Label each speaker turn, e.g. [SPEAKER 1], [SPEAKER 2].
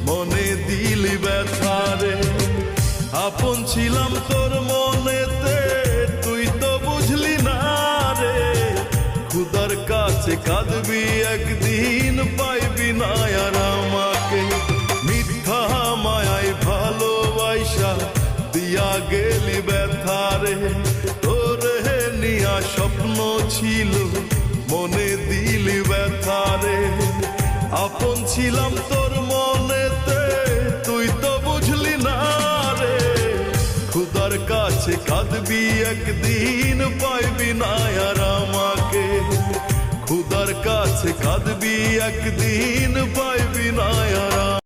[SPEAKER 1] মনে দিলি ব্যথা রে। আপন ছিলাম তোর মনেতে, তুই তো বুঝলি না রে। খুদার কাছে কাঁদবি একদিন, পাইবি না আর আমাকে। মিথ্যা মায়ায় ভালোবাসা দিয়া গেলি ব্যথা রে। তোরে নিয়া স্বপ্ন ছিল, মনে দিলি ব্যথা রে। আপন ছিলাম তোর মনেতে, তুই তো বুঝলি না রে। খুদার কাছে কাঁদবি একদিন, পাইবি না আর আমাকে। খুদার কাছে কাঁদবি একদিন, পাইবি না আর